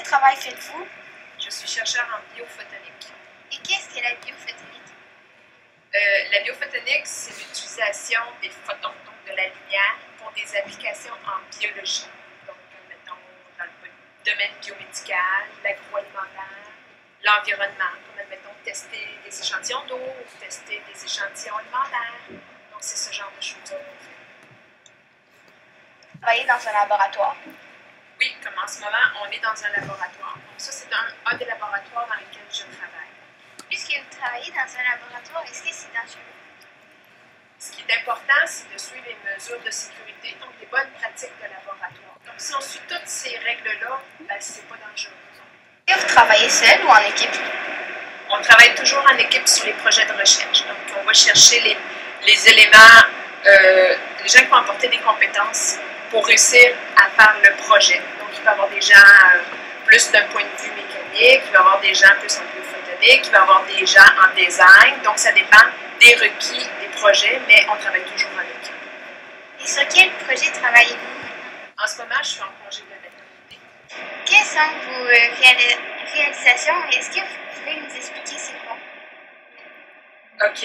travail faites-vous? Je suis chercheur en biophotonique. Et qu'est-ce que la biophotonique? La biophotonique, c'est l'utilisation des photons, donc de la lumière, pour des applications en biologie. Donc, mettons, dans le domaine biomédical, l'agroalimentaire, l'environnement, comme, admettons, tester des échantillons d'eau ou tester des échantillons alimentaires. Donc, c'est ce genre de choses-là qu'on fait. Travailler dans un laboratoire? Oui, comme en ce moment, on est dans un laboratoire. Donc, ça, c'est un des laboratoires dans lesquels je travaille. Puisque vous travaillez dans un laboratoire, est-ce que c'est dangereux? Ce qui est important, c'est de suivre les mesures de sécurité, donc les bonnes pratiques de laboratoire. Donc, si on suit toutes ces règles-là, ben, c'est pas dangereux. Est-ce que vous travaillez seul ou en équipe? On travaille toujours en équipe sur les projets de recherche. Donc, on va chercher les éléments, les gens qui vont apporter des compétences pour réussir à faire le projet. Donc, il va y avoir des gens plus d'un point de vue mécanique, il va y avoir des gens plus en biophotonique, il va y avoir des gens en design. Donc, ça dépend des requis des projets, mais on travaille toujours en équipe. Et sur quel projet travaillez-vous maintenant? En ce moment, je suis en congé de maternité. Quelles sont vos réalisations et est-ce que vous pouvez nous expliquer c'est quoi? OK.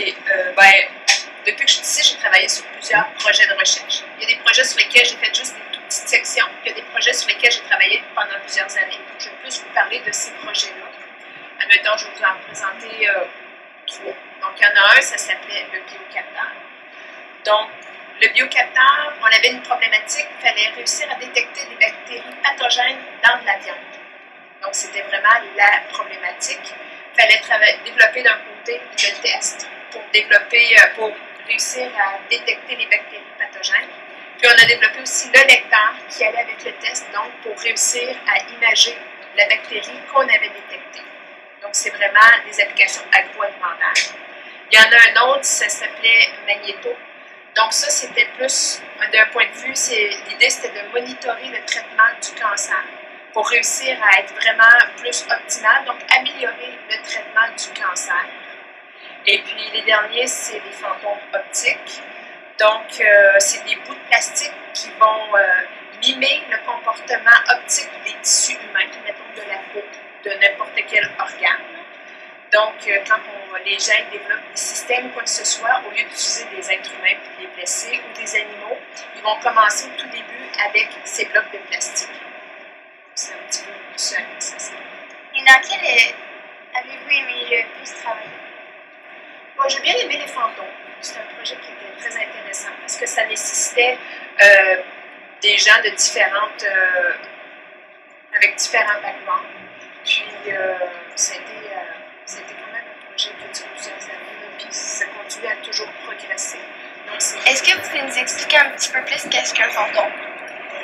Depuis que je suis ici, j'ai travaillé sur plusieurs projets de recherche. Il y a des projets sur lesquels j'ai fait juste des toutes petites sections, puis il y a des projets sur lesquels j'ai travaillé pendant plusieurs années. Donc, je vais plus vous parler de ces projets-là. Admettons, je vais vous en présenter trois. Donc, il y en a un, ça s'appelait le biocapteur. Donc, le biocapteur, on avait une problématique, il fallait réussir à détecter des bactéries pathogènes dans de la viande. Donc, c'était vraiment la problématique. Il fallait développer d'un côté le test pour réussir à détecter les bactéries pathogènes. Puis, on a développé aussi le lecteur qui allait avec le test, donc pour réussir à imager la bactérie qu'on avait détectée. Donc, c'est vraiment des applications agroalimentaires. Il y en a un autre, ça s'appelait Magnéto. Donc, ça, c'était plus, d'un point de vue, l'idée, c'était de monitorer le traitement du cancer pour réussir à être vraiment plus optimal, donc améliorer le traitement du cancer. Et puis, les derniers, c'est les fantômes optiques. Donc, c'est des bouts de plastique qui vont mimer le comportement optique des tissus humains, mettons de la peau, de n'importe quel organe. Donc, quand les gens développent des systèmes ou quoi que ce soit, au lieu d'utiliser des êtres humains pour les blesser ou des animaux, ils vont commencer au tout début avec ces blocs de plastique. C'est un petit peu ça que ça sert. Et dans quel avez-vous aimé le plus travailler? Moi, j'ai bien aimé les fantômes. C'est un projet qui était très intéressant parce que ça nécessitait des gens de avec différents backgrounds. Puis, ça a été quand même un projet qui a duré plusieurs années, puis ça continue à toujours progresser. Est-ce que vous pouvez nous expliquer un petit peu plus qu'est-ce qu'un fantôme?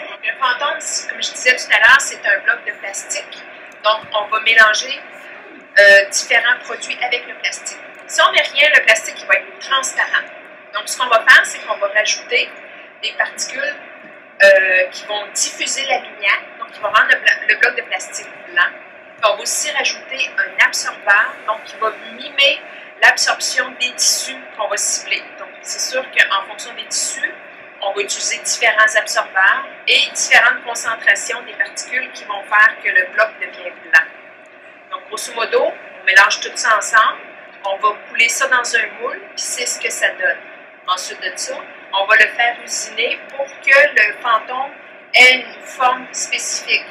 Donc, un fantôme, comme je disais tout à l'heure, c'est un bloc de plastique. Donc, on va mélanger différents produits avec le plastique. Si on met rien, le plastique il va être transparent. Donc, ce qu'on va faire, c'est qu'on va rajouter des particules qui vont diffuser la lumière, donc qui vont rendre le bloc de plastique blanc. Puis on va aussi rajouter un absorbeur, donc qui va mimer l'absorption des tissus qu'on va cibler. Donc, c'est sûr qu'en fonction des tissus, on va utiliser différents absorbeurs et différentes concentrations des particules qui vont faire que le bloc devient blanc. Donc, grosso modo, on mélange tout ça ensemble, on va couler ça dans un moule, puis c'est ce que ça donne. Ensuite de ça, on va le faire usiner pour que le fantôme ait une forme spécifique.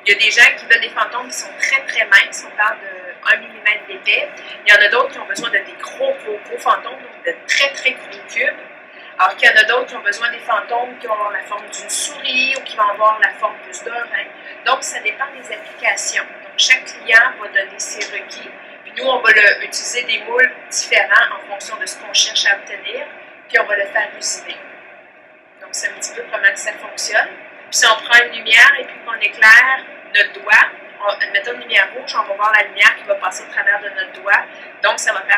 Il y a des gens qui veulent des fantômes qui sont très très minces, on parle de 1 mm d'épais. Il y en a d'autres qui ont besoin de des gros fantômes, donc de très très gros cubes. Alors qu'il y en a d'autres qui ont besoin des fantômes qui vont avoir la forme d'une souris ou qui vont avoir la forme plus d'un rein. Donc, ça dépend des applications. Donc, chaque client va donner ses requis. Puis nous, on va utiliser des moules différents en fonction de ce qu'on cherche à obtenir. Puis on va le faire usiner. Donc, c'est un petit peu comment ça fonctionne. Puis si on prend une lumière et puis qu'on éclaire notre doigt, admettons une lumière rouge, on va voir la lumière qui va passer au travers de notre doigt. Donc, ça va faire